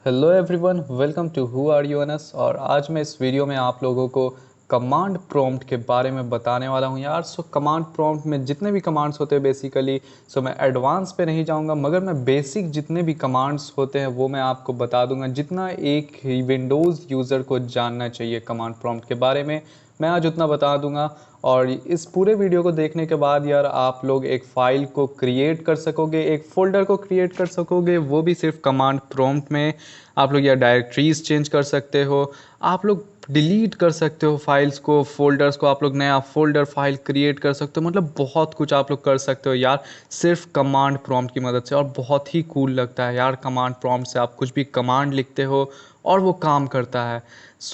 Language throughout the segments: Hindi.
Hello everyone, welcome to who are you Anas. और आज मैं इस वीडियो में आप लोगों को कमांड प्रॉम्प्ट के बारे में बताने वाला हूं यार। कमांड प्रॉम्प्ट में जितने भी कमांड्स होते हैं बेसिकली, मैं एडवांस पे नहीं जाऊंगा, मगर मैं बेसिक जितने भी कमांड्स होते हैं वो मैं आपको बता दूंगा, जितना एक विंडोज़ यूज़र को जानना चाहिए कमांड प्रॉम्प्ट के बारे में मैं आज उतना बता दूंगा। और इस पूरे वीडियो को देखने के बाद यार आप लोग एक फ़ाइल को क्रिएट कर सकोगे, एक फ़ोल्डर को क्रिएट कर सकोगे, वो भी सिर्फ कमांड प्रॉम्प्ट में। आप लोग या डायरेक्टरीज चेंज कर सकते हो, आप लोग डिलीट कर सकते हो फाइल्स को, फोल्डर्स को, आप लोग नया फोल्डर फाइल क्रिएट कर सकते हो। मतलब बहुत कुछ आप लोग कर सकते हो यार सिर्फ कमांड प्रॉम्प्ट की मदद से। और बहुत ही कूल लगता है यार कमांड प्रॉम्प्ट से। आप कुछ भी कमांड लिखते हो और वो काम करता है।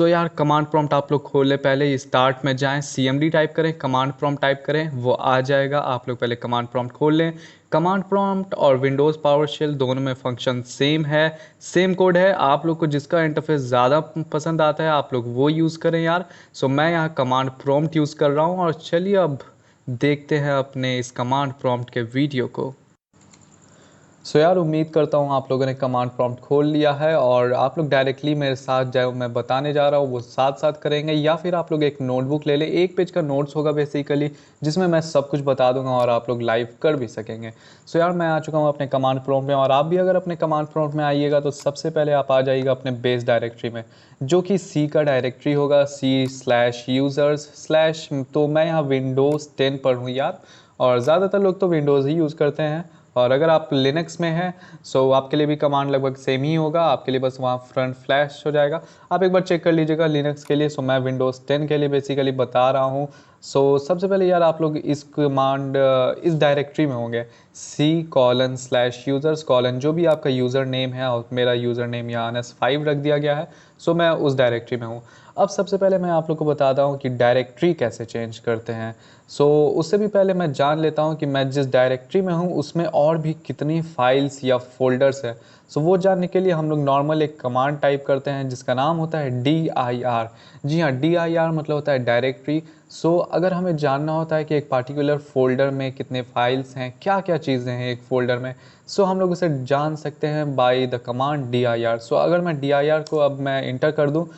यार कमांड प्रॉम्प्ट आप लोग खोले, पहले स्टार्ट में जाएं, CMD टाइप करें, कमांड प्रॉम्प्ट टाइप करें, वो आ जाएगा। आप लोग पहले कमांड प्रॉम्प्ट खोल लें। कमांड प्रॉम्प्ट और विंडोज़ पावरशेल दोनों में फंक्शन सेम है, सेम कोड है। आप लोग को जिसका इंटरफेस ज़्यादा पसंद आता है आप लोग वो यूज़ करें यार। मैं यहाँ कमांड प्रॉम्प्ट यूज़ कर रहा हूँ। और चलिए अब देखते हैं अपने इस कमांड प्रॉम्प्ट के वीडियो को। यार उम्मीद करता हूँ आप लोगों ने कमांड प्रॉम्प्ट खोल लिया है और आप लोग डायरेक्टली मेरे साथ जो मैं बताने जा रहा हूँ वो साथ साथ करेंगे, या फिर आप लोग एक नोटबुक ले लें। एक पेज का नोट्स होगा बेसिकली, जिसमें मैं सब कुछ बता दूंगा और आप लोग लाइव कर भी सकेंगे। यार मैं आ चुका हूँ अपने कमांड प्रॉम्प्ट में, और आप भी अगर अपने कमांड प्रॉम्प्ट में आइएगा तो सबसे पहले आप आ जाइएगा अपने बेस डायरेक्टरी में, जो कि सी का डायरेक्टरी होगा, C/users/। तो मैं यहाँ विंडोज़ 10 पर हूँ यार, और ज़्यादातर लोग तो विंडोज़ ही यूज़ करते हैं। और अगर आप लिनक्स में हैं आपके लिए भी कमांड लगभग सेम ही होगा, आपके लिए बस वहाँ फ्रंट फ्लैश हो जाएगा। आप एक बार चेक कर लीजिएगा लिनक्स के लिए। मैं विंडोज़ 10 के लिए बेसिकली बता रहा हूँ। सबसे पहले यार आप लोग इस कमांड इस डायरेक्टरी में होंगे, C:/users:, जो भी आपका यूज़र नेम है, और मेरा यूज़र नेम यहाँ NS5 रख दिया गया है। मैं उस डायरेक्टरी में हूँ। अब सबसे पहले मैं आप लोग को बताता हूँ कि डायरेक्टरी कैसे चेंज करते हैं। उससे भी पहले मैं जान लेता हूँ कि मैं जिस डायरेक्टरी में हूँ उसमें और भी कितनी फाइल्स या फोल्डर्स है। वो जानने के लिए हम लोग नॉर्मल एक कमांड टाइप करते हैं जिसका नाम होता है dir। जी हाँ, dir मतलब होता है डायरेक्टरी। अगर हमें जानना होता है कि एक पार्टिकुलर फोल्डर में कितने फाइल्स हैं, क्या क्या चीज़ें हैं एक फ़ोल्डर में, हम लोग उसे जान सकते हैं बाय द कमांड dir। अगर मैं dir को अब मैं इंटर कर दूँ,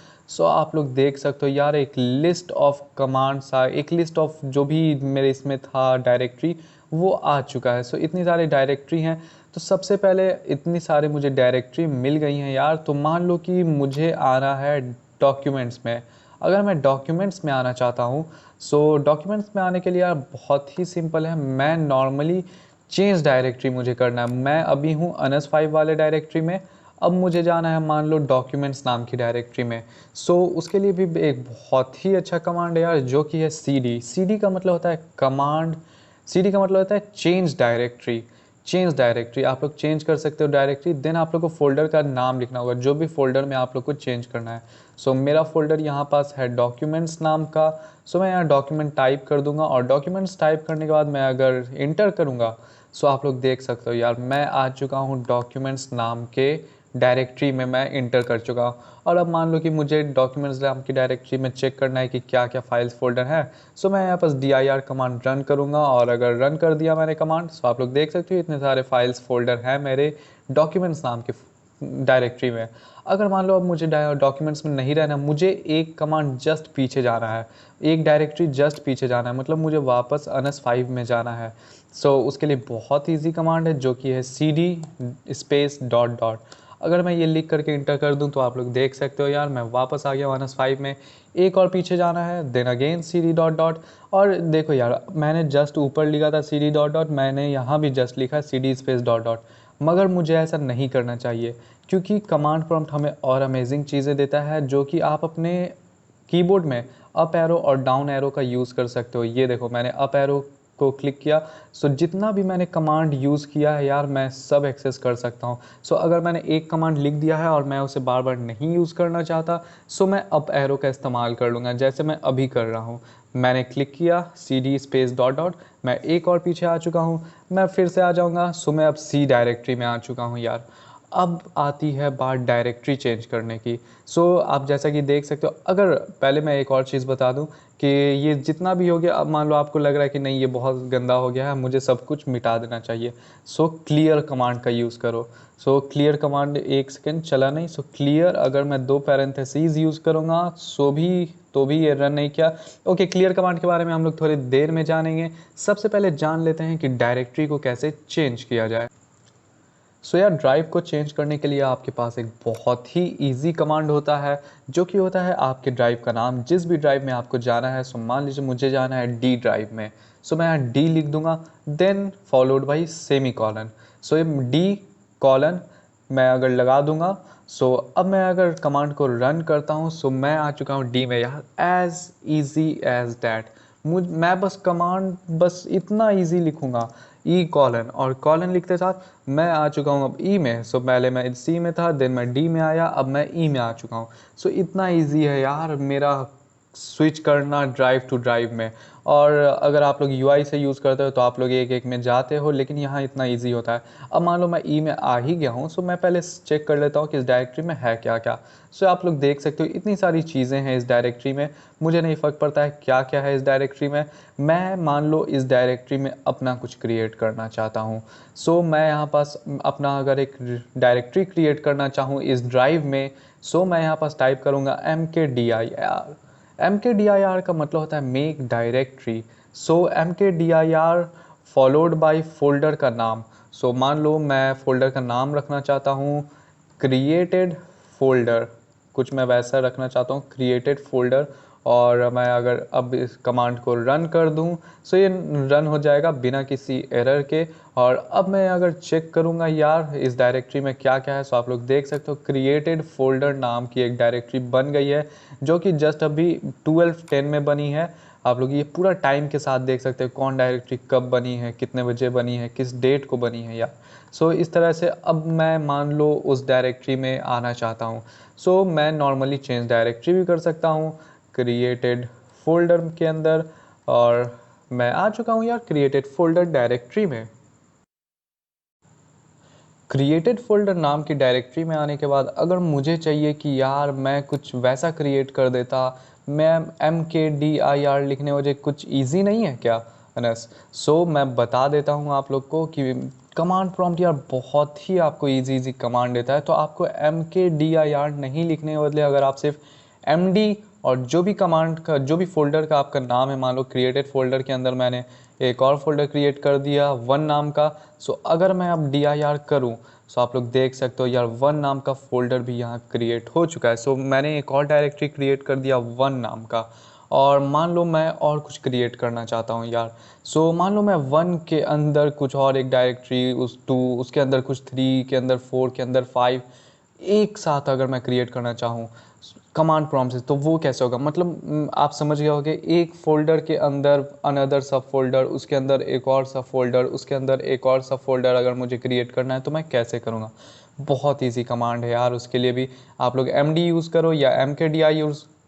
आप लोग देख सकते हो यार एक लिस्ट ऑफ कमांड्स एक लिस्ट ऑफ जो भी मेरे इसमें था डायरेक्टरी वो आ चुका है। इतनी सारी डायरेक्टरी हैं। सबसे पहले इतनी सारी मुझे डायरेक्टरी मिल गई हैं यार। मान लो कि मुझे आना है डॉक्यूमेंट्स में। अगर मैं डॉक्यूमेंट्स में आना चाहता हूँ, डॉक्यूमेंट्स में आने के लिए यार बहुत ही सिंपल है। मैं नॉर्मली चेंज डायरेक्टरी मुझे करना है। मैं अभी हूँ NS5 वाले डायरेक्टरी में, अब मुझे जाना है मान लो डॉक्यूमेंट्स नाम की डायरेक्टरी में। उसके लिए भी एक बहुत ही अच्छा कमांड है यार, जो कि है CD का मतलब होता है कमांड, CD का मतलब होता है चेंज डायरेक्टरी। चेंज डायरेक्टरी आप लोग चेंज कर सकते हो डायरेक्टरी। देन आप लोग को फोल्डर का नाम लिखना होगा, जो भी फोल्डर में आप लोग को चेंज करना है। मेरा फोल्डर यहाँ पास है डॉक्यूमेंट्स नाम का। मैं यहाँ डॉक्यूमेंट टाइप कर दूंगा, और डॉक्यूमेंट्स टाइप करने के बाद मैं अगर इंटर करूँगा, आप लोग देख सकते हो यार मैं आ चुका हूँ डॉक्यूमेंट्स नाम के डायरेक्टरी में, मैं इंटर कर चुका हूँ। और अब मान लो कि मुझे डॉक्यूमेंट्स नाम की डायरेक्टरी में चेक करना है कि क्या क्या फाइल्स फोल्डर है। मैं यहाँ पास dir कमांड रन करूँगा, और अगर रन कर दिया मैंने कमांड, आप लोग देख सकते हो इतने सारे फाइल्स फोल्डर हैं मेरे डॉक्यूमेंट्स नाम के डायरेक्टरी में। अगर मान लो अब मुझे डॉक्यूमेंट्स में नहीं रहना, मुझे एक कमांड जस्ट पीछे जाना है, एक डायरेक्टरी जस्ट पीछे जाना है, मतलब मुझे वापस NS5 में जाना है। उसके लिए बहुत ईजी कमांड है, जो कि है CD:\. अगर मैं ये लिख करके इंटर कर दूं तो आप लोग देख सकते हो यार मैं वापस आ गया NS5 में। एक और पीछे जाना है, देन अगेन CD:\. और देखो यार मैंने जस्ट ऊपर लिखा था CD:\, मैंने यहाँ भी जस्ट लिखा CD:\. मगर मुझे ऐसा नहीं करना चाहिए, क्योंकि कमांड प्रॉम्प्ट हमें और अमेजिंग चीज़ें देता है, जो कि आप अपने कीबोर्ड में अप एरो और डाउन एरो का यूज़ कर सकते हो। ये देखो मैंने अप एरो को क्लिक किया, जितना भी मैंने कमांड यूज़ किया है यार मैं सब एक्सेस कर सकता हूँ। अगर मैंने एक कमांड लिख दिया है और मैं उसे बार बार नहीं यूज़ करना चाहता, मैं अप एरो का इस्तेमाल कर लूँगा, जैसे मैं अभी कर रहा हूँ। मैंने क्लिक किया CD:\. मैं एक और पीछे आ चुका हूँ। मैं फिर से आ जाऊँगा। मैं अब C डायरेक्टरी में आ चुका हूँ यार। अब आती है बात डायरेक्टरी चेंज करने की। आप जैसा कि देख सकते हो, अगर पहले मैं एक और चीज़ बता दूं कि ये जितना भी हो गया, अब मान लो आपको लग रहा है कि नहीं ये बहुत गंदा हो गया है, मुझे सब कुछ मिटा देना चाहिए। क्लियर कमांड का यूज़ करो। क्लियर कमांड, एक सेकेंड चला नहीं। क्लियर, अगर मैं 2 पैरेंथेसिस यूज़ करूँगा तो भी ये रन नहीं किया। ओके, क्लियर कमांड के बारे में हम लोग थोड़ी देर में जानेंगे। सबसे पहले जान लेते हैं कि डायरेक्टरी को कैसे चेंज किया जाए। यार, ड्राइव को चेंज करने के लिए आपके पास एक बहुत ही इजी कमांड होता है, जो कि होता है आपके ड्राइव का नाम। जिस भी ड्राइव में आपको जाना है, मान लीजिए मुझे जाना है डी ड्राइव में, मैं यहाँ डी लिख दूंगा, then followed by semicolon. ये डी कॉलन मैं अगर लगा दूंगा, अब मैं अगर कमांड को रन करता हूँ, मैं आ चुका हूँ डी में यार। As easy as that. मैं बस कमांड बस इतना इजी लिखूंगा, ई कॉलन, और कॉलन लिखते साथ मैं आ चुका हूँ अब ई में। पहले मैं सी में था, देन मैं डी में आया, अब मैं ई में आ चुका हूँ। इतना इजी है यार मेरा स्विच करना ड्राइव टू ड्राइव में। और अगर आप लोग यूआई से यूज़ करते हो तो आप लोग एक एक में जाते हो, लेकिन यहाँ इतना इजी होता है। अब मान लो मैं ई में आ ही गया हूँ, मैं पहले चेक कर लेता हूँ कि इस डायरेक्टरी में है क्या क्या। आप लोग देख सकते हो इतनी सारी चीज़ें हैं इस डायरेक्टरी में। मुझे नहीं फ़र्क पड़ता है क्या क्या है इस डायरेक्टरी में। मैं मान लो इस डायरेक्टरी में अपना कुछ क्रिएट करना चाहता हूँ। मैं यहाँ पास अपना अगर एक डायरेक्टरी क्रिएट करना चाहूँ इस ड्राइव में, मैं यहाँ पास टाइप करूँगा mkdir। mkdir का मतलब होता है make directory. mkdir followed by folder का नाम। मान लो मैं फोल्डर का नाम रखना चाहता हूँ क्रिएटेड फोल्डर, कुछ मैं वैसा रखना चाहता हूँ क्रिएटेड फोल्डर। और मैं अगर अब इस कमांड को रन कर दूं, ये रन हो जाएगा बिना किसी एरर के। और अब मैं अगर चेक करूंगा यार इस डायरेक्टरी में क्या क्या है, आप लोग देख सकते हो क्रिएटेड फोल्डर नाम की एक डायरेक्टरी बन गई है, जो कि जस्ट अभी 12:10 में बनी है। आप लोग ये पूरा टाइम के साथ देख सकते हो कौन डायरेक्टरी कब बनी है, कितने बजे बनी है, किस डेट को बनी है यार। इस तरह से अब मैं मान लो उस डायरेक्टरी में आना चाहता हूँ। मैं नॉर्मली चेंज डायरेक्टरी भी कर सकता हूँ क्रिएटेड फोल्डर के अंदर, और मैं आ चुका हूँ यार क्रिएटेड फोल्डर डायरेक्टरी में। क्रिएटेड फोल्डर नाम की डायरेक्टरी में आने के बाद अगर मुझे चाहिए कि यार मैं कुछ वैसा क्रिएट कर देता, मैं mkdir लिखने वजह कुछ इजी नहीं है क्या अनस? मैं बता देता हूँ आप लोग को कि कमांड प्रॉम्प्ट यार बहुत ही आपको इजी कमांड देता है। तो आपको mkdir नहीं लिखने के बदले अगर आप सिर्फ md और जो भी कमांड का, जो भी फोल्डर का आपका नाम है, मान लो क्रिएटेड फोल्डर के अंदर मैंने एक और फोल्डर क्रिएट कर दिया वन नाम का। अगर मैं अब dir करूं, आप लोग देख सकते हो यार वन नाम का फोल्डर भी यहाँ क्रिएट हो चुका है। मैंने एक और डायरेक्टरी क्रिएट कर दिया वन नाम का। और मान लो मैं और कुछ क्रिएट करना चाहता हूँ यार। मान लो मैं वन के अंदर कुछ और एक डायरेक्टरी, उस टू, उसके अंदर कुछ थ्री के अंदर, फोर के अंदर फाइव, एक साथ अगर मैं क्रिएट करना चाहूँ कमांड प्रॉम्प्ट से, तो वो कैसे होगा? मतलब आप समझ गए होंगे, एक फोल्डर के अंदर अनदर सब फोल्डर, उसके अंदर एक और सब फोल्डर, उसके अंदर एक और सब फोल्डर अगर मुझे क्रिएट करना है तो मैं कैसे करूँगा? बहुत ईजी कमांड है यार। उसके लिए भी आप लोग md यूज़ करो या mkdir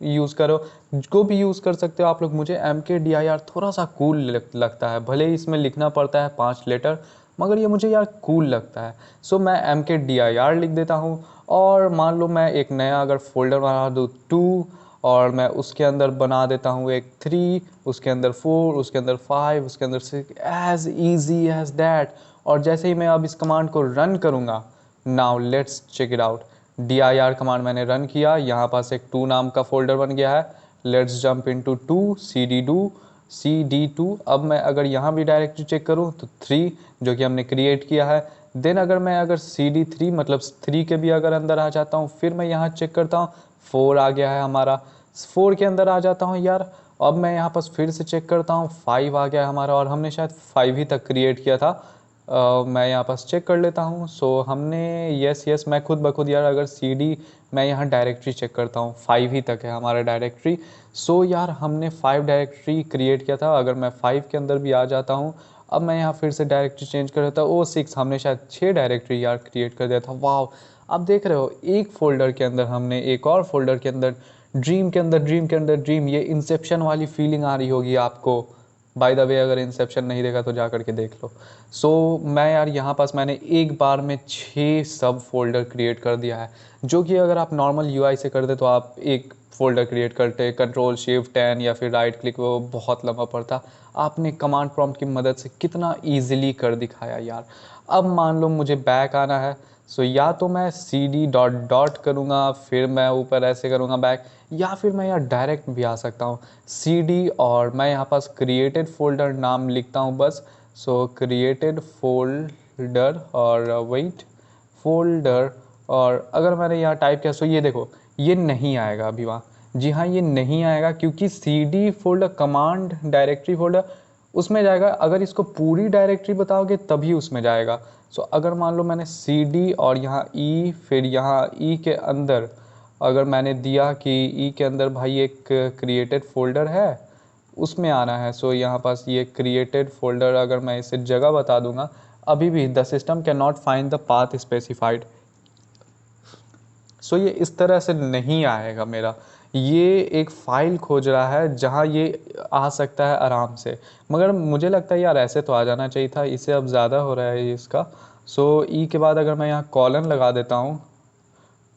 यूज़ करो, जो भी यूज़ कर सकते हो आप लोग। मुझे mkdir थोड़ा सा कूल लगता है, भले ही इसमें लिखना पड़ता है 5 लेटर, मगर ये मुझे यार कूल लगता है। मैं mkdir लिख देता हूँ। और मान लो मैं एक नया अगर फोल्डर बना दूँ 2, और मैं उसके अंदर बना देता हूँ एक 3, उसके अंदर 4, उसके अंदर 5, उसके अंदर 6, एज ईजी एज दैट। और जैसे ही मैं अब इस कमांड को रन करूँगा, now let's check it out. dir command मैंने रन किया, यहाँ पास एक 2 नाम का फोल्डर बन गया है। Let's jump into 2 cd2। अब मैं अगर यहाँ भी डायरेक्टरी चेक करूँ तो 3 जो कि हमने क्रिएट किया है। देन अगर मैं अगर cd3 मतलब 3 के भी अगर अंदर आ जाता हूँ, फिर मैं यहाँ चेक करता हूँ 4 आ गया है हमारा, 4 के अंदर आ जाता हूँ यार। अब मैं यहाँ पास फिर से चेक करता हूँ 5 आ गया है हमारा, और हमने शायद 5 ही तक क्रिएट किया था। मैं यहाँ पास चेक कर लेता हूँ। हमने यस मैं खुद ब खुद यार अगर cd मैं यहाँ डायरेक्टरी चेक करता हूँ 5 ही तक है हमारा डायरेक्टरी। यार हमने 5 डायरेक्टरी क्रिएट किया था, अगर मैं 5 के अंदर भी आ जाता हूँ, अब मैं यहाँ फिर से डायरेक्टरी चेंज कर देता हूँ। 6 हमने शायद 6 डायरेक्टरी यार क्रिएट कर दिया था। वाह, आप देख रहे हो एक फोल्डर के अंदर हमने एक और फोल्डर के अंदर ड्रीम के अंदर ड्रीम के अंदर ड्रीम, ये इंसेप्शन वाली फीलिंग आ रही होगी आपको। बाय द वे अगर इंसेप्शन नहीं देखा तो जा करके देख लो। सो मैं यार यहाँ पास मैंने एक बार में 6 सब फोल्डर क्रिएट कर दिया है, जो कि अगर आप नॉर्मल यूआई से करते तो आप एक फ़ोल्डर क्रिएट करते, कंट्रोल शिफ्ट 10 या फिर राइट क्लिक, वो बहुत लंबा पड़ता। आपने कमांड प्रॉम्प्ट की मदद से कितना ईजिली कर दिखाया यार। अब मान लो मुझे बैक आना है, सो या तो मैं cd डॉट डॉट करूँगा, फिर मैं ऊपर ऐसे करूँगा बैक, या फिर मैं यार डायरेक्ट भी आ सकता हूँ cd, और मैं यहाँ पास क्रिएटेड फोल्डर नाम लिखता हूँ बस। सो क्रिएटेड फोल्डर और वेट फोल्डर, और अगर मैंने यहाँ टाइप किया, सो ये देखो ये नहीं आएगा अभी वहाँ। जी हाँ, ये नहीं आएगा क्योंकि cd folder command directory folder उसमें जाएगा। अगर इसको पूरी डायरेक्टरी बताओगे तभी उसमें जाएगा। सो अगर मान लो मैंने cd और यहाँ e, फिर यहाँ e के अंदर अगर मैंने दिया कि e के अंदर भाई एक क्रिएटेड फोल्डर है उसमें आना है। सो यहाँ पास ये क्रिएटेड फोल्डर अगर मैं इसे जगह बता दूंगा, अभी भी the system cannot find the path specified. So ये इस तरह से नहीं आएगा मेरा, ये एक फ़ाइल खोज रहा है जहाँ ये आ सकता है आराम से। मगर मुझे लगता है यार ऐसे तो आ जाना चाहिए था, इसे अब ज़्यादा हो रहा है इसका। सो ई के बाद अगर मैं यहाँ कॉलन लगा देता हूँ,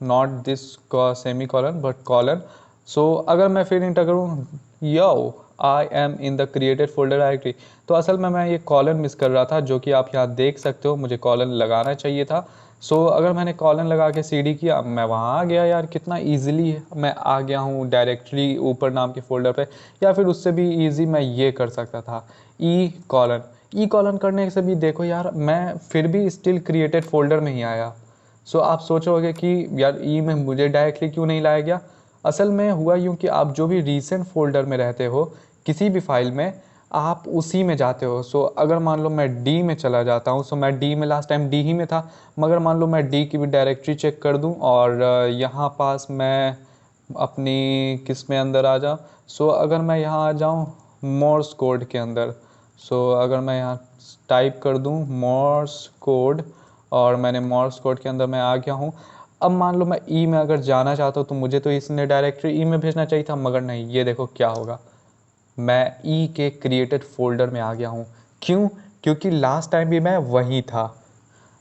not this semicolon but colon. So अगर मैं फिर इंटर करूँ yo I am in the created folder directory, तो असल में मैं ये कॉलन मिस कर रहा था, जो कि आप यहाँ देख सकते हो, मुझे कॉलन लगाना चाहिए था। सो अगर मैंने कॉलन लगा के cd किया, मैं वहाँ आ गया यार, कितना ईजिली मैं आ गया हूँ डायरेक्टरी ऊपर नाम के फोल्डर पे। या फिर उससे भी ईजी मैं ये कर सकता था ई कॉलन करने से भी देखो यार मैं फिर भी स्टिल क्रिएटेड फोल्डर में ही आया। सो आप सोचोगे कि यार ई में मुझे डायरेक्टली क्यों नहीं लाया गया। असल में हुआ यूँ कि आप जो भी रीसेंट फोल्डर में रहते हो किसी भी फाइल में, आप उसी में जाते हो। सो अगर मान लो मैं डी में चला जाता हूँ, सो मैं डी में लास्ट टाइम डी ही में था, मगर मान लो मैं डी की भी डायरेक्टरी चेक कर दूँ और यहाँ पास मैं अपनी किस में अंदर आ जाऊँ। सो अगर मैं यहाँ आ जाऊँ मोर्स कोड के अंदर, सो अगर मैं यहाँ टाइप कर दूँ मोर्स कोड, और मैंने मोर्स कोड के अंदर मैं आ गया हूँ। अब मान लो मैं ई में अगर जाना चाहता हूँ तो मुझे तो इसने डायरेक्टरी ई में भेजना चाहिए था, मगर नहीं, ये देखो क्या होगा, मैं ई के क्रिएटेड फोल्डर में आ गया हूँ। क्यों? क्योंकि लास्ट टाइम भी मैं वहीं था।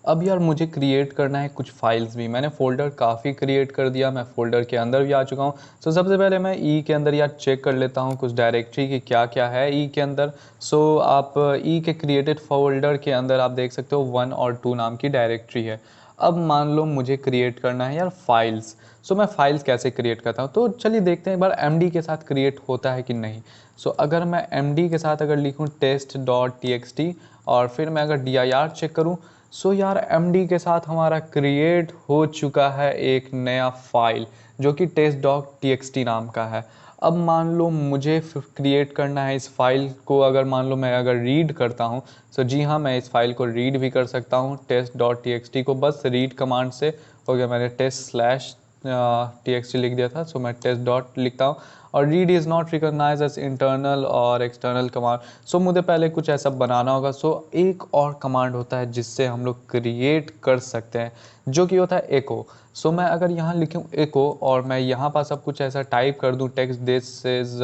अब यार मुझे क्रिएट करना है कुछ फाइल्स भी, मैंने फ़ोल्डर काफ़ी क्रिएट कर दिया, मैं फ़ोल्डर के अंदर भी आ चुका हूँ। सो सबसे पहले मैं ई के अंदर यार चेक कर लेता हूँ कुछ डायरेक्टरी की क्या क्या है ई के अंदर। सो आप ई के क्रिएटेड फोल्डर के अंदर आप देख सकते हो 1 और 2 नाम की डायरेक्टरी है। अब मान लो मुझे क्रिएट करना है यार फाइल्स। सो मैं फाइल्स कैसे क्रिएट करता हूँ, तो चलिए देखते हैं एक बार एमडी के साथ क्रिएट होता है कि नहीं। सो अगर मैं एमडी के साथ अगर लिखूँ test.txt और फिर मैं अगर dir चेक करूँ, सो यार एमडी के साथ हमारा क्रिएट हो चुका है एक नया फाइल जो कि test.txt नाम का है। अब मान लो मुझे क्रिएट करना है इस फाइल को, अगर मान लो मैं अगर रीड करता हूँ, सो जी हाँ मैं इस फाइल को रीड भी कर सकता हूँ test.txt को, बस रीड कमांड से हो गया। मैंने test/txt लिख दिया था, सो मैं टेस्ट डॉट लिखता हूँ। और read is not recognize as internal or external command. So मुझे पहले कुछ ऐसा बनाना होगा। सो एक और कमांड होता है जिससे हम लोग क्रिएट कर सकते हैं, जो कि होता है एको। सो मैं अगर यहाँ लिखूँ एको और मैं यहाँ पर सब कुछ ऐसा टाइप कर दूँ, टेक्स्ट दिस इज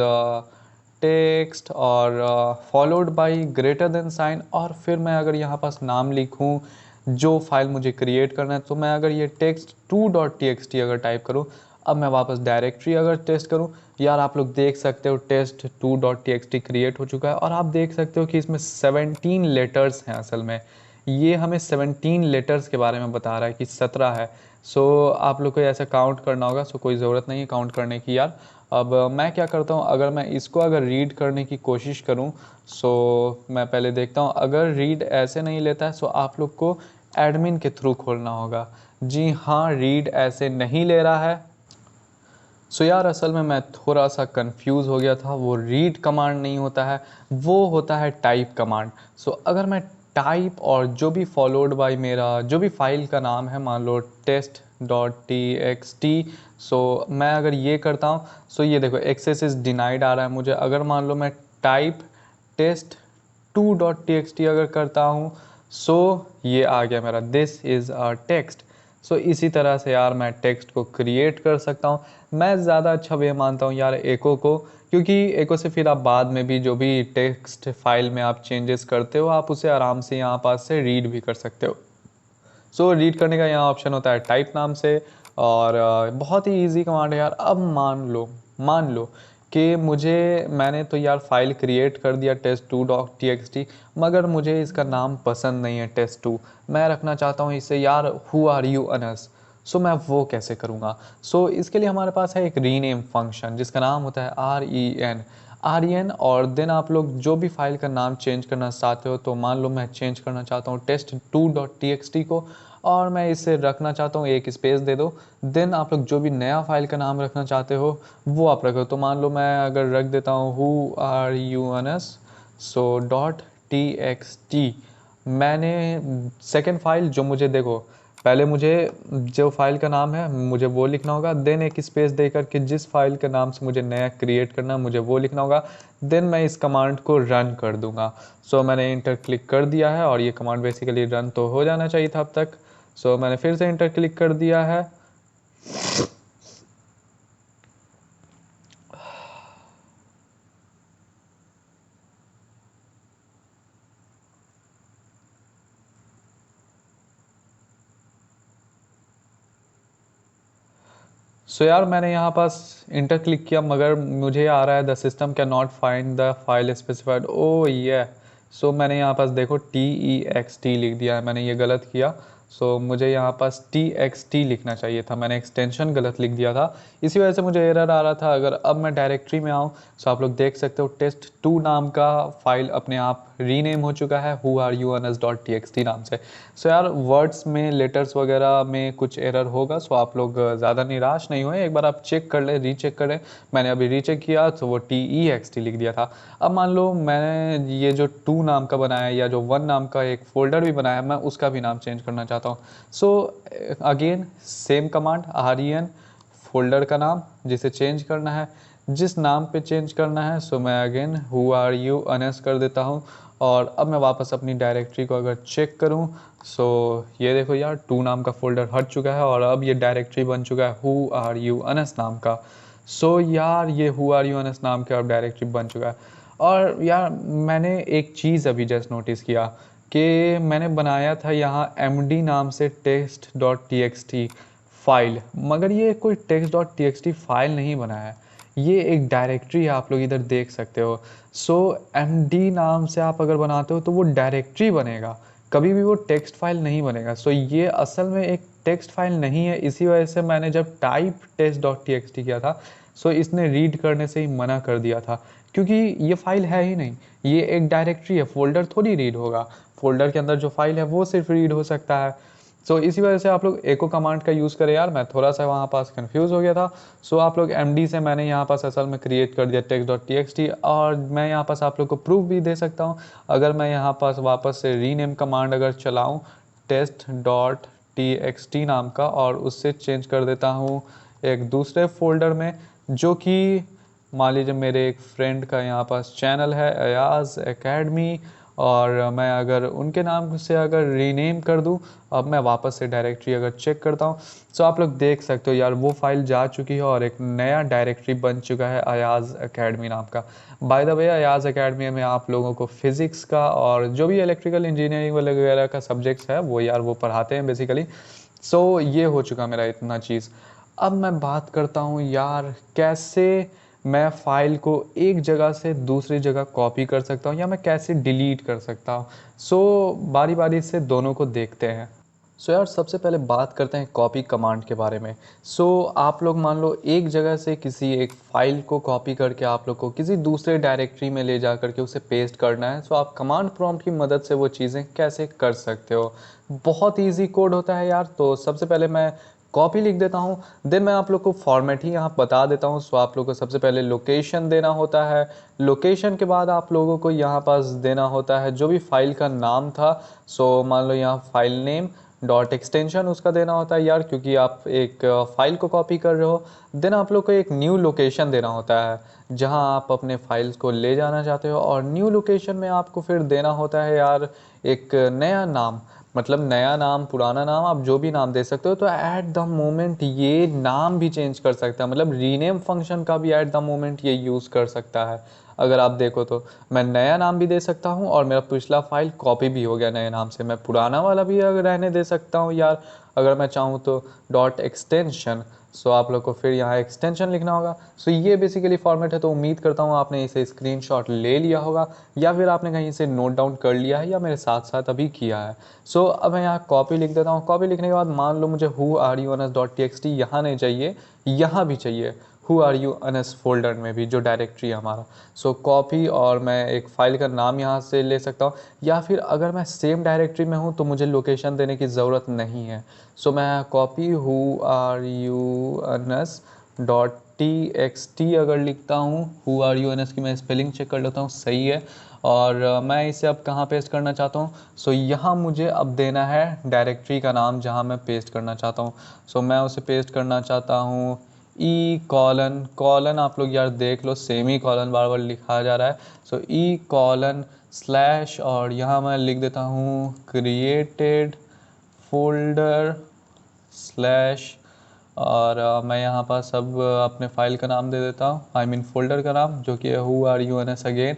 टेक्स्ट और followed by greater than sign, और फिर मैं अगर यहाँ पास नाम लिखूँ जो फाइल मुझे क्रिएट करना है, तो मैं अगर ये text2.txt अगर टाइप करूँ, अब मैं वापस डायरेक्टरी अगर टेस्ट करूँ, यार आप लोग देख सकते हो test2.txt क्रिएट हो चुका है। और आप देख सकते हो कि इसमें 17 लेटर्स हैं। असल में ये हमें 17 लेटर्स के बारे में बता रहा है कि 17 है। सो आप लोग को ऐसा काउंट करना होगा, सो कोई ज़रूरत नहीं है काउंट करने की यार। अब मैं क्या करता हूँ, अगर मैं इसको अगर रीड करने की कोशिश करूँ, सो मैं पहले देखता हूँ, अगर रीड ऐसे नहीं लेता है सो आप लोग को एडमिन के थ्रू खोलना होगा। जी हाँ, रीड ऐसे नहीं ले रहा है। सो यार असल में मैं थोड़ा सा कंफ्यूज हो गया था, वो रीड कमांड नहीं होता है, वो होता है टाइप कमांड। सो अगर मैं टाइप और जो भी फॉलोड बाय मेरा जो भी फाइल का नाम है, मान लो test.txt, सो मैं अगर ये करता हूँ, सो ये देखो एक्सेस इज़ डिनाइड आ रहा है मुझे। अगर मान लो मैं टाइप test2.txt अगर करता हूँ, सो ये आ गया मेरा दिस इज़ अ टेक्स्ट। सो इसी तरह से यार मैं टेक्स्ट को क्रिएट कर सकता हूँ। मैं ज़्यादा अच्छा वे मानता हूँ यार एको को, क्योंकि एको से फिर आप बाद में भी जो भी टेक्स्ट फाइल में आप चेंजेस करते हो आप उसे आराम से यहाँ पास से रीड भी कर सकते हो। सो रीड करने का यहाँ ऑप्शन होता है टाइप नाम से, और बहुत ही इजी कमांड है यार। अब मान लो कि मैंने तो यार फाइल क्रिएट कर दिया test2.txt, मगर मुझे इसका नाम पसंद नहीं है test2, मैं रखना चाहता हूँ इसे यार हु आर यू अनस। सो मैं वो कैसे करूँगा? सो इसके लिए हमारे पास है एक रीनेम फंक्शन जिसका नाम होता है REN। और देन आप लोग जो भी फाइल का नाम चेंज करना चाहते हो, तो मान लो मैं चेंज करना चाहता हूँ test2.txt को, और मैं इसे रखना चाहता हूँ, एक स्पेस दे दो। देन आप लोग जो भी नया फाइल का नाम रखना चाहते हो वो आप रखो। तो मान लो मैं अगर रख देता हूँ who are you Anas so .txt। मैंने सेकेंड फाइल जो मुझे देखो, पहले मुझे जो फाइल का नाम है मुझे वो लिखना होगा, देन एक स्पेस दे करके जिस फाइल के नाम से मुझे नया क्रिएट करना है मुझे वो लिखना होगा, देन मैं इस कमांड को रन कर दूंगा। सो मैंने इंटर क्लिक कर दिया है और ये कमांड बेसिकली रन तो हो जाना चाहिए था अब तक। सो मैंने फिर से इंटर क्लिक कर दिया है। सो यार मैंने यहाँ पास इंटर क्लिक किया, मगर मुझे आ रहा है the system cannot find the file specified. Oh ये सो मैंने यहाँ पास देखो TEXT लिख दिया है, मैंने ये गलत किया। सो मुझे यहाँ पास TXT लिखना चाहिए था, मैंने एक्सटेंशन गलत लिख दिया था, इसी वजह से मुझे एरर आ रहा था। अगर अब मैं डायरेक्टरी में आऊँ सो आप लोग देख सकते हो test2 नाम का फाइल अपने आप रीनेम हो चुका है whoareyouns.txt नाम से। सो यार वर्ड्स में लेटर्स वगैरह में कुछ एरर होगा, सो आप लोग ज़्यादा निराश नहीं हुए, एक बार आप चेक कर लें, रीचेक करें। मैंने अभी रीचेक किया तो वो TEXT लिख दिया था। अब मान लो मैंने ये जो 2 नाम का बनाया या जो 1 नाम का एक फ़ोल्डर भी बनाया, मैं उसका भी नाम चेंज करना चाहता हूँ। So again same command REN, folder का नाम जिसे चेंज करना है, जिस नाम पे चेंज करना है। सो मैं again who are you Anas कर देता हूँ, और अब मैं वापस अपनी डायरेक्टरी को अगर चेक करूँ सो ये देखो यार 2 नाम का फोल्डर हट चुका है और अब ये डायरेक्टरी बन चुका है हु आर यू अनस नाम का। सो यार ये हु आर यू अनस नाम का अब डायरेक्टरी बन चुका है। और यार मैंने एक चीज़ अभी जस्ट नोटिस किया कि मैंने बनाया था यहाँ MD नाम से test.txt फाइल, मगर ये कोई text.txt फाइल नहीं बना है, ये एक डायरेक्टरी है, आप लोग इधर देख सकते हो। सो MD नाम से आप अगर बनाते हो तो वो डायरेक्टरी बनेगा, कभी भी वो टेक्स्ट फाइल नहीं बनेगा। सो ये असल में एक टेक्स्ट फाइल नहीं है, इसी वजह से मैंने जब टाइप test.txt किया था सो इसने रीड करने से ही मना कर दिया था, क्योंकि ये फाइल है ही नहीं, ये एक डायरेक्टरी है, फोल्डर थोड़ी रीड होगा। फोल्डर के अंदर जो फाइल है वो सिर्फ रीड हो सकता है। सो इसी वजह से आप लोग एको कमांड का यूज़ करें यार, मैं थोड़ा सा वहाँ पास कंफ्यूज हो गया था। सो आप लोग MD से मैंने यहाँ पास असल में क्रिएट कर दिया text.txt, और मैं यहाँ पास आप लोग को प्रूफ भी दे सकता हूँ। अगर मैं यहाँ पास वापस से रीनेम कमांड अगर चलाऊँ test.txt नाम का, और उससे चेंज कर देता हूँ एक दूसरे फोल्डर में, जो कि मान लीजिए मेरे एक फ्रेंड का यहाँ पास चैनल है अयाज एकेडमी, और मैं अगर उनके नाम से अगर रीनेम कर दूं, अब मैं वापस से डायरेक्टरी अगर चेक करता हूं तो आप लोग देख सकते हो यार वो फाइल जा चुकी है और एक नया डायरेक्टरी बन चुका है अयाज एकेडमी नाम का। By the way Ayaz academy में आप लोगों को फिज़िक्स का और जो भी इलेक्ट्रिकल इंजीनियरिंग वगैरह का सब्जेक्ट्स है वो यार वो पढ़ाते हैं बेसिकली। सो ये हो चुका मेरा इतना चीज़। अब मैं बात करता हूँ यार कैसे मैं फ़ाइल को एक जगह से दूसरी जगह कॉपी कर सकता हूँ या मैं कैसे डिलीट कर सकता हूँ। सो बारी बारी से दोनों को देखते हैं। सो यार सबसे पहले बात करते हैं कॉपी कमांड के बारे में। सो आप लोग मान लो एक जगह से किसी एक फ़ाइल को कॉपी करके आप लोग को किसी दूसरे डायरेक्टरी में ले जा करके उसे पेस्ट करना है। सो आप कमांड प्रॉम्प्ट की मदद से वो चीज़ें कैसे कर सकते हो, बहुत ईजी कोड होता है यार। तो सबसे पहले मैं कॉपी लिख देता हूँ, देन मैं आप लोग को फॉर्मेट ही यहाँ बता देता हूँ। सो आप लोग को सबसे पहले लोकेशन देना होता है, लोकेशन के बाद आप लोगों को यहाँ पास देना होता है जो भी फाइल का नाम था। सो मान लो यहाँ फाइल नेम डॉट एक्सटेंशन उसका देना होता है यार, क्योंकि आप एक फाइल को कॉपी कर रहे हो। देन आप लोग को एक न्यू लोकेशन देना होता है जहां आप अपने फाइल्स को ले जाना चाहते हो, और न्यू लोकेशन में आपको फिर देना होता है यार एक नया नाम। मतलब नया नाम, पुराना नाम, आप जो भी नाम दे सकते हो। तो एट द मोमेंट ये नाम भी चेंज कर सकता है, मतलब रीनेम फंक्शन का भी एट द मोमेंट ये यूज़ कर सकता है। अगर आप देखो तो मैं नया नाम भी दे सकता हूँ और मेरा पिछला फाइल कॉपी भी हो गया नए नाम से। मैं पुराना वाला भी अगर रहने दे सकता हूँ यार, अगर मैं चाहूँ तो डॉट एक्सटेंशन। सो आप लोग को फिर यहाँ एक्सटेंशन लिखना होगा। सो ये बेसिकली फॉर्मेट है। तो उम्मीद करता हूँ आपने इसे स्क्रीनशॉट ले लिया होगा, या फिर आपने कहीं से नोट डाउन कर लिया है, या मेरे साथ साथ अभी किया है। सो अब मैं यहाँ कॉपी लिख देता हूँ। कॉपी लिखने के बाद मान लो मुझे who are you Anas dot T X T यहाँ नहीं चाहिए, यहाँ भी चाहिए who are you Anas folder में भी, जो डायरेक्टरी है हमारा। सो कॉपी, और मैं एक फ़ाइल का नाम यहाँ से ले सकता हूँ, या फिर अगर मैं सेम डायरेक्टरी में हूँ तो मुझे लोकेशन देने की ज़रूरत नहीं है। सो मैं copy who are you Anas dot T X T अगर लिखता हूँ, who are you N S की मैं स्पेलिंग चेक कर लेता हूँ, सही है। और मैं इसे अब कहाँ पेस्ट करना चाहता हूँ। सो यहाँ मुझे अब देना है डायरेक्टरी का नाम जहाँ मैं पेस्ट करना चाहता हूँ। सो मैं उसे पेस्ट करना चाहता हूँ ई कॉलन कॉलन, आप लोग यार देख लो सेमी कॉलन बार बार लिखा जा रहा है। सो ई कॉलन स्लैश, और यहाँ मैं लिख देता हूँ क्रिएटेड फोल्डर स्लैश, और मैं यहाँ पर सब अपने फाइल का नाम दे देता हूँ, आई मीन फोल्डर का नाम, जो कि who are you N S. Again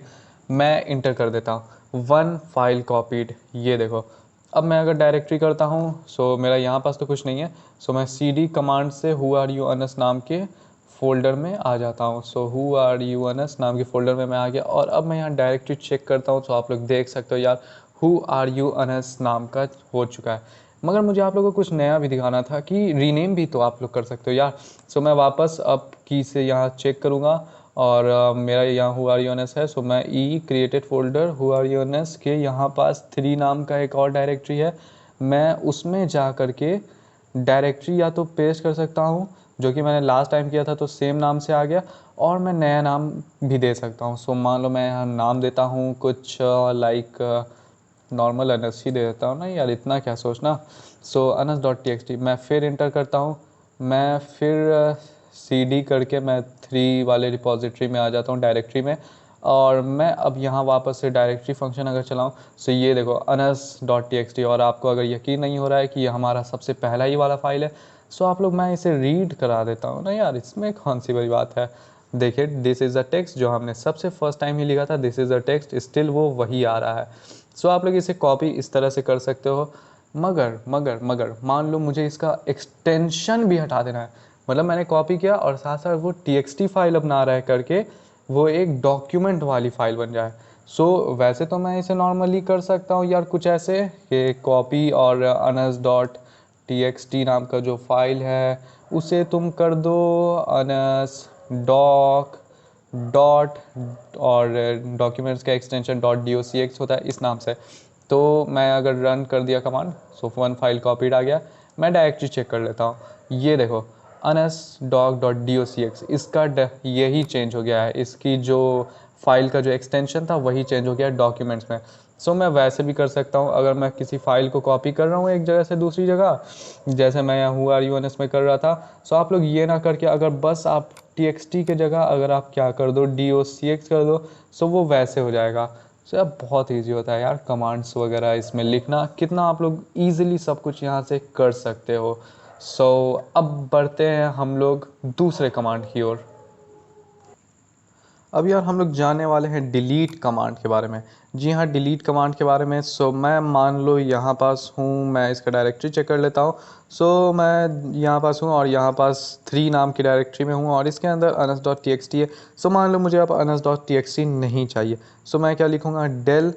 मैं इंटर कर देता हूँ वन फाइल कॉपीड। ये देखो, अब मैं अगर डायरेक्टरी करता हूँ, सो मेरा यहाँ पास तो कुछ नहीं है। सो मैं सी डी कमांड से who are you N S नाम के फ़ोल्डर में आ जाता हूँ। So who are you N S नाम के फ़ोल्डर में मैं आ गया, और अब मैं यहाँ डायरेक्टरी चेक करता हूँ। तो आप लोग देख सकते हो यार, who are you N S नाम का हो चुका है। मगर मुझे आप लोगों को कुछ नया भी दिखाना था कि रीनेम भी तो आप लोग कर सकते हो यार। सो मैं वापस अब की से यहाँ चेक करूँगा, और मेरा यहाँ who are you N S है। सो मैं ई created folder who are you N S के यहाँ पास 3 नाम का एक और डायरेक्टरी है, मैं उसमें जा कर के डायरेक्टरी या तो पेस्ट कर सकता हूँ, जो कि मैंने लास्ट टाइम किया था तो सेम नाम से आ गया, और मैं नया नाम भी दे सकता हूँ। सो मान लो मैं यहाँ नाम देता हूँ कुछ लाइक नॉर्मल अनस ही दे देता हूँ ना यार, इतना क्या सोचना। So Anas dot T X T मैं फिर इंटर करता हूँ। मैं फिर सी डी करके मैं 3 वाले रिपॉजिटरी में आ जाता हूँ, डायरेक्टरी में। और मैं अब यहाँ वापस से डायरेक्टरी फंक्शन अगर चलाऊँ, सो ये देखो Anas dot T X T. और आपको अगर यकीन नहीं हो रहा है कि ये हमारा सबसे पहला ही वाला फाइल है, सो आप लोग मैं इसे रीड करा देता हूँ ना यार, इसमें कौन सी बड़ी बात है। देखिए दिस इज़ अ टेक्स्ट, जो हमने सबसे फर्स्ट टाइम ही लिखा था, this is a text, still वो वही आ रहा है। सो आप लोग इसे कॉपी इस तरह से कर सकते हो। मगर मगर मगर मान लो मुझे इसका एक्सटेंशन भी हटा देना है, मतलब मैंने कॉपी किया और साथ साथ वो टी फाइल अब ना रह करके वो एक डॉक्यूमेंट वाली फाइल बन जाए। सो वैसे तो मैं इसे नॉर्मली कर सकता हूँ यार कुछ ऐसे कि कॉपी और Anas dot T X T नाम का जो फाइल है उसे तुम कर दो अनस डॉक डॉट, और डॉक्यूमेंट्स का extension dot D O C x होता है इस नाम से। तो मैं अगर रन कर दिया command, so one file copied आ गया। मैं डायरेक्टरी चेक कर लेता हूँ, ये देखो Anas doc dot D O C X, इसका यही चेंज हो गया है, इसकी जो फाइल का जो एक्सटेंशन था वही चेंज हो गया डॉक्यूमेंट्स में। सो मैं वैसे भी कर सकता हूँ, अगर मैं किसी फाइल को कॉपी कर रहा हूँ एक जगह से दूसरी जगह, जैसे मैं यहाँ who are you N S में कर रहा था। सो आप लोग ये ना करके अगर बस आप टी एक्स टी के जगह अगर आप क्या कर दो डी ओ सी एक्स कर दो, सो वो वैसे हो जाएगा। सो यार बहुत ईजी होता है यार कमांड्स वगैरह इसमें लिखना, कितना आप लोग ईजिली सब कुछ यहाँ से कर सकते हो। सो अब बढ़ते हैं हम लोग दूसरे कमांड की ओर। अब यार हम लोग जानने वाले हैं डिलीट कमांड के बारे में। जी हाँ, डिलीट कमांड के बारे में। सो मैं मान लो यहाँ पास हूँ, मैं इसका डायरेक्टरी चेक कर लेता हूँ। सो मैं यहाँ पास हूँ और यहाँ पास 3 नाम की डायरेक्टरी में हूँ, और इसके अंदर Anas dot T X T है। सो मान लो मुझे अब Anas dot T X T नहीं चाहिए। सो मैं क्या लिखूँगा, del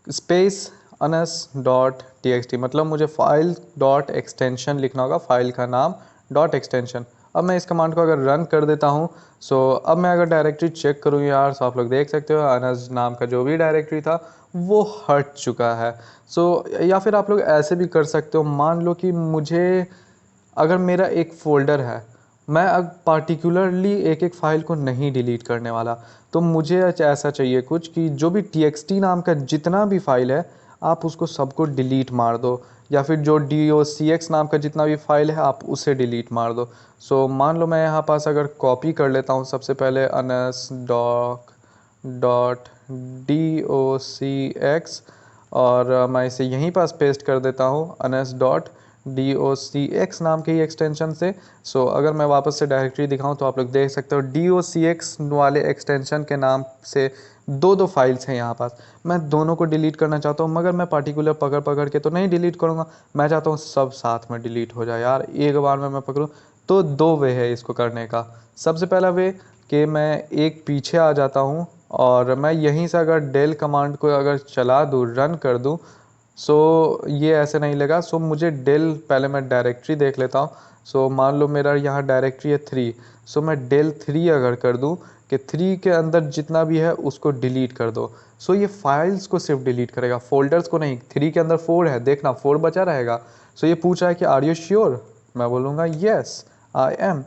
space Anas dot T X T, मतलब मुझे फाइल डॉट एक्सटेंशन लिखना होगा, फाइल का नाम डॉट एक्सटेंशन। अब मैं इस कमांड को अगर रन कर देता हूँ, सो अब मैं अगर डायरेक्टरी चेक करूँ यार, सो आप लोग देख सकते हो अनस नाम का जो भी डायरेक्टरी था वो हट चुका है। सो या फिर आप लोग ऐसे भी कर सकते हो, मान लो कि मुझे अगर मेरा एक फ़ोल्डर है, मैं अब पार्टिकुलरली एक एक फ़ाइल को नहीं डिलीट करने वाला, तो मुझे ऐसा चाहिए कुछ कि जो भी txt नाम का जितना भी फ़ाइल है आप उसको सबको डिलीट मार दो, या फिर जो docx नाम का जितना भी फ़ाइल है आप उसे डिलीट मार दो। सो मान लो मैं यहाँ पास अगर कॉपी कर लेता हूँ सबसे पहले अनस डॉक डॉट docx, और मैं इसे यहीं पास पेस्ट कर देता हूँ anes.docx नाम के ही एक्सटेंशन से। सो अगर मैं वापस से डायरेक्टरी दिखाऊं तो आप लोग देख सकते हो docx वाले एक्सटेंशन के नाम से दो फाइल्स हैं यहाँ पास। मैं दोनों को डिलीट करना चाहता हूँ, मगर मैं पार्टिकुलर पकड़ पकड़ के तो नहीं डिलीट करूँगा। मैं चाहता हूँ सब साथ में डिलीट हो जाए यार, एक बार में मैं पकड़ूँ। तो दो वे है इसको करने का। सबसे पहला वे कि मैं एक पीछे आ जाता हूँ और मैं यहीं से अगर डेल कमांड को अगर चला दूँ, रन कर दूँ, सो ये ऐसे नहीं लगा। सो मुझे डेल, पहले मैं डायरेक्टरी देख लेता हूँ। सो मान लो मेरा यहाँ डायरेक्टरी है 3, सो मैं डेल 3 अगर कर दूँ कि 3 के अंदर जितना भी है उसको डिलीट कर दो, सो ये फाइल्स को सिर्फ डिलीट करेगा, फोल्डर्स को नहीं। 3 के अंदर 4 है, देखना 4 बचा रहेगा। सो ये पूछ रहा है कि आर यू श्योर, मैं बोलूँगा येस आई एम।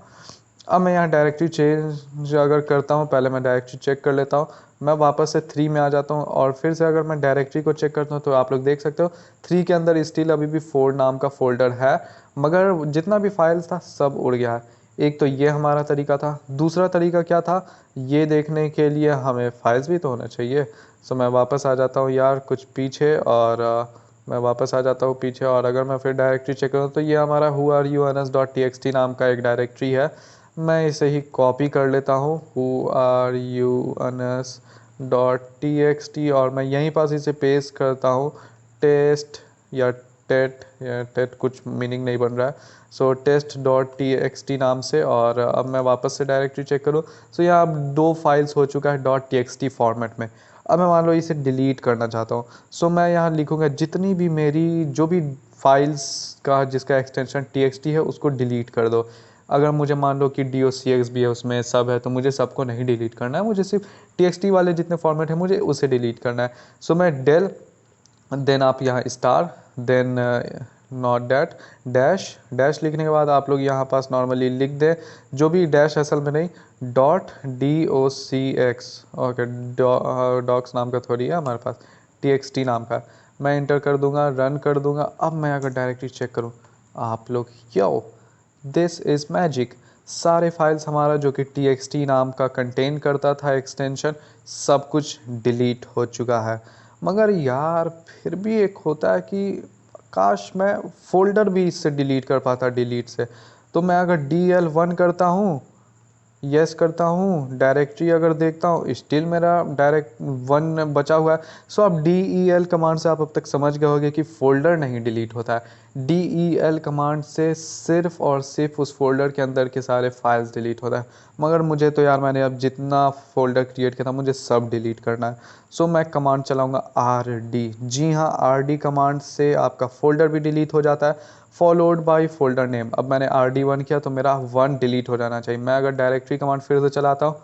अब मैं यहाँ डायरेक्टरी चेंज अगर करता हूँ, पहले मैं डायरेक्टरी चेक कर लेता हूँ। मैं वापस से 3 में आ जाता हूँ और फिर से अगर मैं डायरेक्टरी को चेक करता हूँ तो आप लोग देख सकते हो 3 के अंदर स्टिल अभी भी 4 नाम का फोल्डर है, मगर जितना भी फाइल्स था सब उड़ गया है। एक तो ये हमारा तरीका था। दूसरा तरीका क्या था, ये देखने के लिए हमें फाइल्स भी तो होना चाहिए। सो मैं वापस आ जाता हूँ यार कुछ पीछे, और मैं वापस आ जाता हूँ पीछे, और अगर मैं फिर डायरेक्टरी चेक करूँ तो ये हमारा whoareyouns.txt नाम का एक डायरेक्टरी है। मैं इसे ही कॉपी कर लेता हूँ whoareyouns.txt, और मैं यहीं पास इसे पेस्ट करता हूँ टेस्ट या टेट कुछ मीनिंग नहीं बन रहा है। सो test.txt नाम से। और अब मैं वापस से डायरेक्टरी चेक करूँ, सो यहाँ अब 2 फाइल्स हो चुका है .txt फॉर्मेट में। अब मैं मान लो इसे डिलीट करना चाहता हूँ, सो मैं यहाँ लिखूँगा जितनी भी मेरी जो भी फाइल्स का जिसका एक्सटेंशन txt है उसको डिलीट कर दो। अगर मुझे मान लो कि docx भी है उसमें, सब है, तो मुझे सबको नहीं डिलीट करना है, मुझे सिर्फ txt वाले जितने फॉर्मेट है मुझे उसे डिलीट करना है। सो मैं डेल, देन आप यहाँ star, then not that, dash, dash लिखने के बाद आप लोग यहाँ पास नॉर्मली लिख दें जो भी डैश असल में नहीं, .docx। ओके, डॉक्स नाम का थोड़ी है हमारे पास, txt नाम का। मैं इंटर कर दूंगा, रन कर दूंगा। अब मैं अगर डायरेक्टली चेक करूँ, आप लोग यो, दिस इज़ मैजिक। सारे फाइल्स हमारा जो कि txt नाम का कंटेन करता था एक्सटेंशन, सब कुछ डिलीट हो चुका है। मगर यार फिर भी एक होता है कि काश मैं फोल्डर भी इससे डिलीट कर पाता, डिलीट से। तो मैं अगर DL1 करता हूँ, यस करता हूँ, डायरेक्टरी अगर देखता हूँ स्टिल मेरा डायरेक्ट 1 बचा हुआ है। सो अब DEL कमांड से आप अब तक समझ गए होंगे कि फोल्डर नहीं डिलीट होता है। DEL कमांड से सिर्फ और सिर्फ उस फोल्डर के अंदर के सारे फाइल्स डिलीट होता है। मगर मुझे तो यार मैंने अब जितना फोल्डर क्रिएट किया था मुझे सब डिलीट करना है। सो मैं कमांड चलाऊँगा RD। जी हाँ, RD कमांड से आपका फोल्डर भी डिलीट हो जाता है, फॉलोड बाय फोल्डर नेम। अब मैंने RD1 किया तो मेरा 1 डिलीट हो जाना चाहिए। मैं अगर डायरेक्टरी कमांड फिर से चलाता हूँ,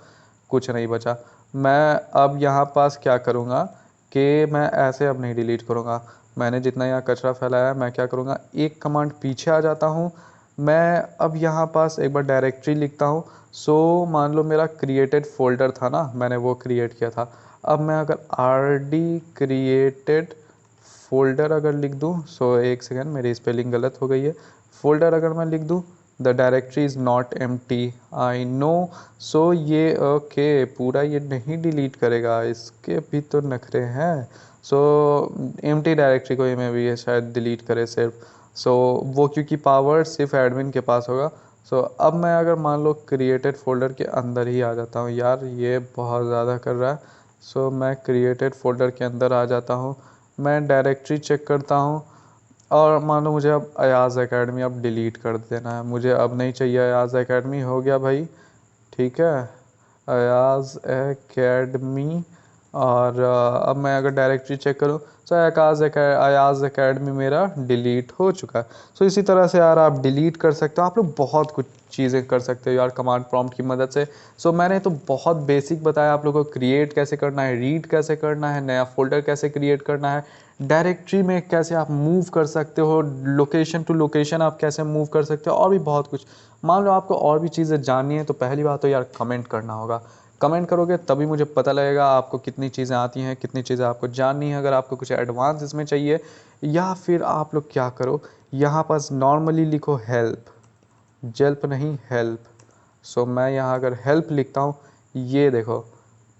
कुछ नहीं बचा। मैं अब यहाँ पास क्या करूँगा कि मैं ऐसे अब नहीं डिलीट करूँगा। मैंने जितना यहाँ कचरा फैलाया है, मैं क्या करूँगा, एक कमांड पीछे आ जाता हूँ। मैं अब यहाँ पास एक बार डायरेक्टरी लिखता हूँ। सो मान लो मेरा क्रिएटेड फोल्डर था ना, मैंने वो क्रिएट किया था। अब मैं अगर RD क्रिएटेड फोल्डर अगर लिख दूँ, सो एक सेकेंड मेरी स्पेलिंग गलत हो गई है। फोल्डर अगर मैं लिख दूँ, the directory is not empty, I know. So ये ओके, पूरा ये नहीं डिलीट करेगा, इसके भी तो नखरे हैं। सो एम्प्टी डायरेक्टरी को ये में भी ये शायद डिलीट करे सिर्फ। सो वो क्योंकि पावर सिर्फ एडमिन के पास होगा। सो अब मैं अगर मान लो क्रिएटेड फोल्डर के अंदर ही आ जाता हूँ, यार ये बहुत ज़्यादा कर रहा है। सो मैं क्रिएटेड फोल्डर के अंदर आ जाता हूँ, मैं डायरेक्टरी चेक करता हूँ, और मान लो मुझे अब अयाज़ एकेडमी अब डिलीट कर देना है। मुझे अब नहीं चाहिए अयाज़ एकेडमी, हो गया भाई, ठीक है, अयाज़ एकेडमी। और अब मैं अगर डायरेक्टरी चेक करूँ तो अयाज़ एकेडमी मेरा डिलीट हो चुका है। सो इसी तरह से यार आप डिलीट कर सकते हो, आप लोग बहुत कुछ चीज़ें कर सकते हो यार कमांड प्रॉम्प्ट की मदद से। सो मैंने तो बहुत बेसिक बताया आप लोगों को, क्रिएट कैसे करना है, रीड कैसे करना है, नया फोल्डर कैसे क्रिएट करना है, डायरेक्टरी में कैसे आप मूव कर सकते हो, लोकेशन टू लोकेशन आप कैसे मूव कर सकते हो, और भी बहुत कुछ। मान लो आपको और भी चीज़ें जाननी है तो पहली बात तो यार कमेंट करना होगा। कमेंट करोगे तभी मुझे पता लगेगा आपको कितनी चीज़ें आती हैं, कितनी चीज़ें आपको जाननी है। अगर आपको कुछ एडवांस इसमें चाहिए, या फिर आप लोग क्या करो, यहाँ पास नॉर्मली लिखो हेल्प, जेल्प नहीं हेल्प। सो मैं यहाँ अगर हेल्प लिखता हूँ, ये देखो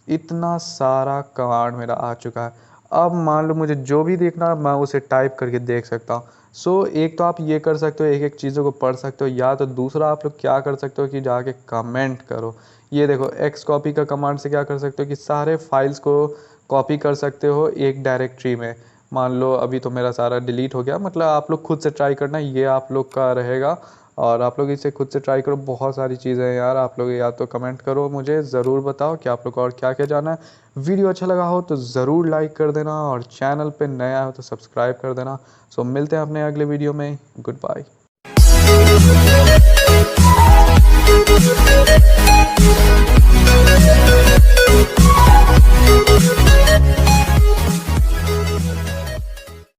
इतना सारा कमांड मेरा आ चुका है। अब मान लो मुझे जो भी देखना मैं उसे टाइप करके देख सकता हूँ। सो एक तो आप ये कर सकते हो, एक एक चीज़ों को पढ़ सकते हो, या तो दूसरा आप लोग क्या कर सकते हो कि जाके कमेंट करो। ये देखो एक्स कॉपी का कमांड से क्या कर सकते हो कि सारे फाइल्स को कॉपी कर सकते हो एक डायरेक्टरी में। मान लो अभी तो मेरा सारा डिलीट हो गया, मतलब आप लोग खुद से ट्राई करना, ये आप लोग का रहेगा और आप लोग इसे खुद से ट्राई करो। बहुत सारी चीज़ें हैं यार, आप लोग या तो कमेंट करो, मुझे ज़रूर बताओ कि आप लोग को और क्या क्या जाना है। वीडियो अच्छा लगा हो तो ज़रूर लाइक कर देना और चैनल पे नया हो तो सब्सक्राइब कर देना। सो मिलते हैं अपने अगले वीडियो में। Good bye.